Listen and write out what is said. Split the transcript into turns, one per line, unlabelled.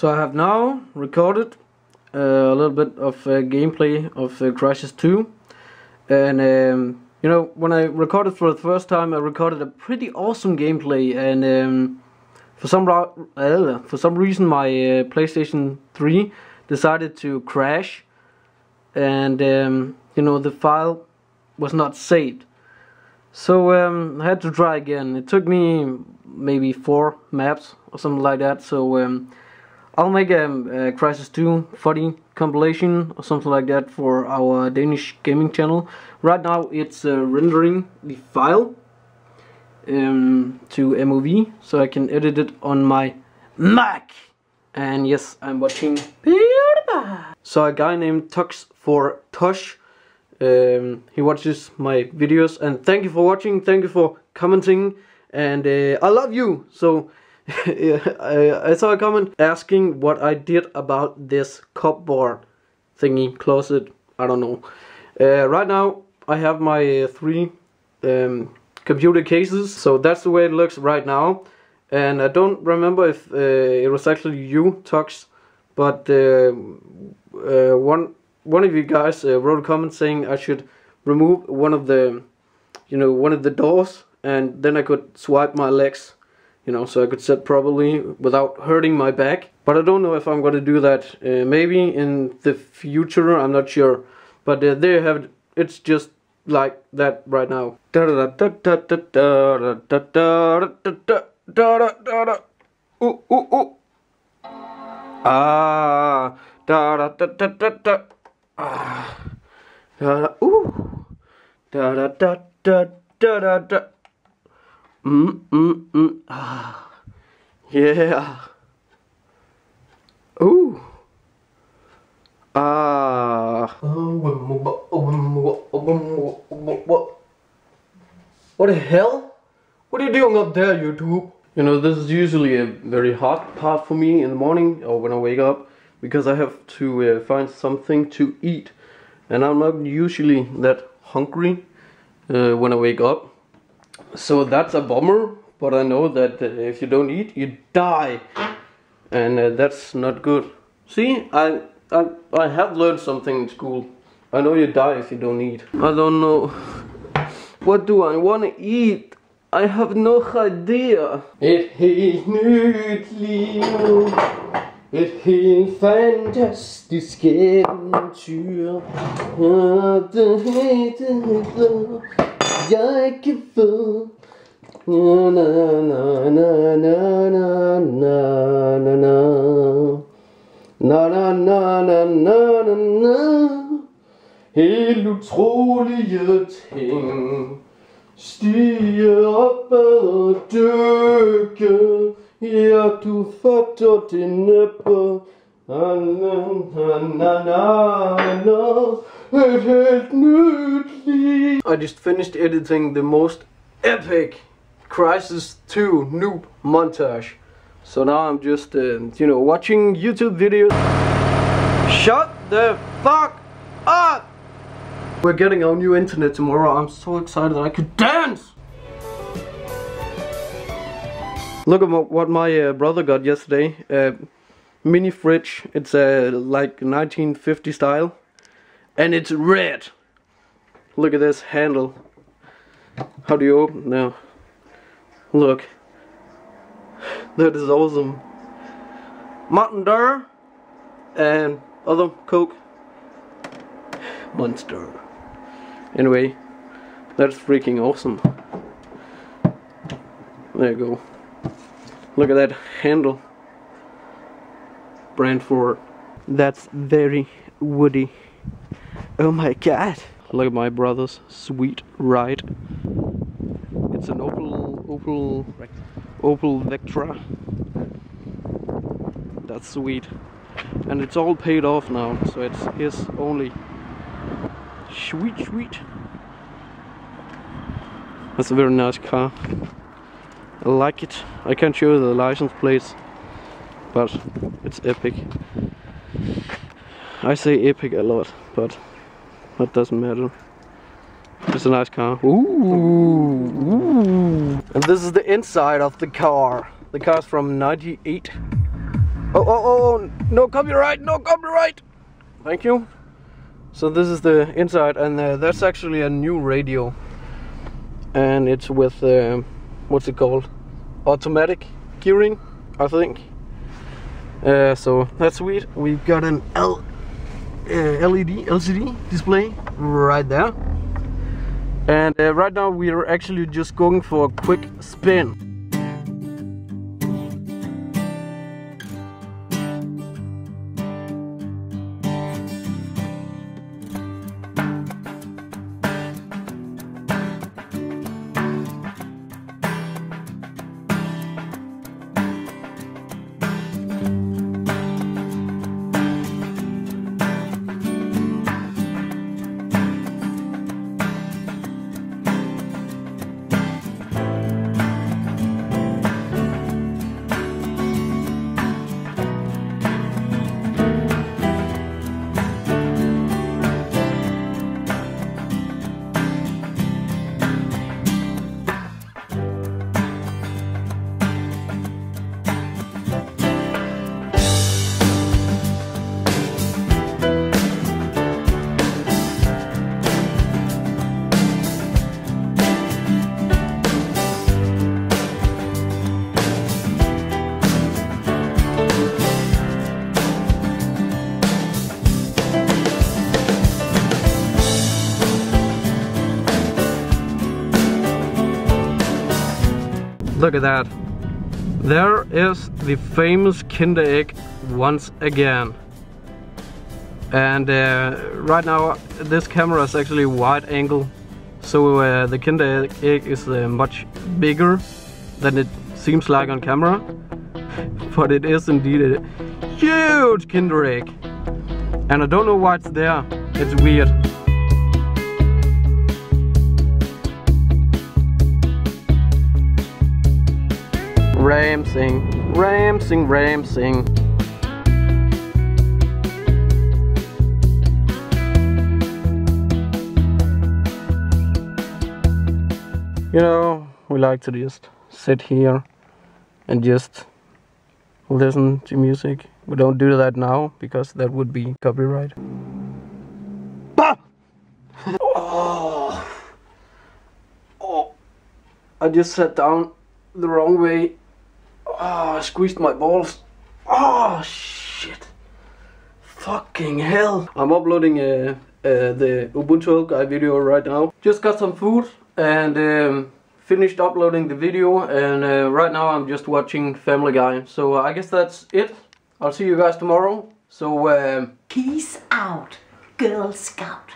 So I have now recorded a little bit of gameplay of Crysis 2, and you know, when I recorded for the first time, I recorded a pretty awesome gameplay, and for some reason my PlayStation 3 decided to crash, and you know, the file was not saved. So I had to try again. It took me maybe 4 maps or something like that. So I'll make a Crysis 2 funny compilation or something like that for our Danish gaming channel. Right now it's rendering the file to MOV, so I can edit it on my Mac. And yes, I'm watching PewDiePie. So a guy named Tux for Tosh, he watches my videos, and thank you for watching, thank you for commenting, and I love you. So I saw a comment asking what I did about this cupboard thingy, closet, I don't know. Right now I have my 3 computer cases, so that's the way it looks right now. And I don't remember if it was actually you, Tux, but one of you guys wrote a comment saying I should remove one of the, you know, one of the doors, and then I could swipe my legs, you know, so I could sit properly without hurting my back. But I don't know if I'm gonna do that. Maybe in the future, I'm not sure. But there you have it. It's just like that right now. Ah, da da da da da da. Ah, da da da da da da da. Ah, yeah. Ooh. Ah. What the hell? What are you doing up there, YouTube? You know, this is usually a very hard part for me in the morning or when I wake up, because I have to find something to eat, and I'm not usually that hungry when I wake up. So that's a bummer, but I know that if you don't eat, you die, and that's not good. See, I have learned something in school. I know you die if you don't eat. I don't know. What do I want to eat? I have no idea. Et helt nyt liv. Et helt fantastisk eventyr. Jeg kan få. Na na na na na na na na na. Na na na na na na na. Helt utrolige ting. Stige op og dykke. Ja, du fatter det næppe. Et helt nyt liv. I just finished editing the most epic Crysis 2 noob montage. So now I'm just, you know, watching YouTube videos. Shut the fuck up! We're getting our new internet tomorrow. I'm so excited that I could dance! Look at what my brother got yesterday. Mini fridge. It's like 1950 style. And it's red. Look at this handle. How do you open now? Look. That is awesome. Mountain Dew and other Coke. Monster. Anyway, that's freaking awesome. There you go. Look at that handle. Brandford. That's very woody. Oh my god. Look at my brother's sweet ride. It's an Opel Vectra. That's sweet. And it's all paid off now, so it's his only. Sweet. That's a very nice car. I like it. I can't show you the license plates, but it's epic. I say epic a lot, but that doesn't matter. It's a nice car. Ooh. And this is the inside of the car. The car's from '98. Oh, no copyright, no copyright! Thank you. So this is the inside, and that's actually a new radio. And it's with, what's it called? Automatic gearing, I think. So that's sweet. We've got an LCD display right there. And right now we are actually just going for a quick spin. Look at that. There is the famous Kinder Egg once again. And right now this camera is actually wide angle, so the Kinder Egg is much bigger than it seems like on camera. But it is indeed a huge Kinder Egg. And I don't know why it's there. It's weird. Ramsing, Ramsing, Ramsing. You know, we like to just sit here and just listen to music. We don't do that now because that would be copyright. Bah! Oh, I just sat down the wrong way. Oh, I squeezed my balls. Oh, shit. Fucking hell. I'm uploading the Ubuntu Help Guide video right now. Just got some food and finished uploading the video, and right now I'm just watching Family Guy. So I guess that's it. I'll see you guys tomorrow. So
peace out, Girl Scout.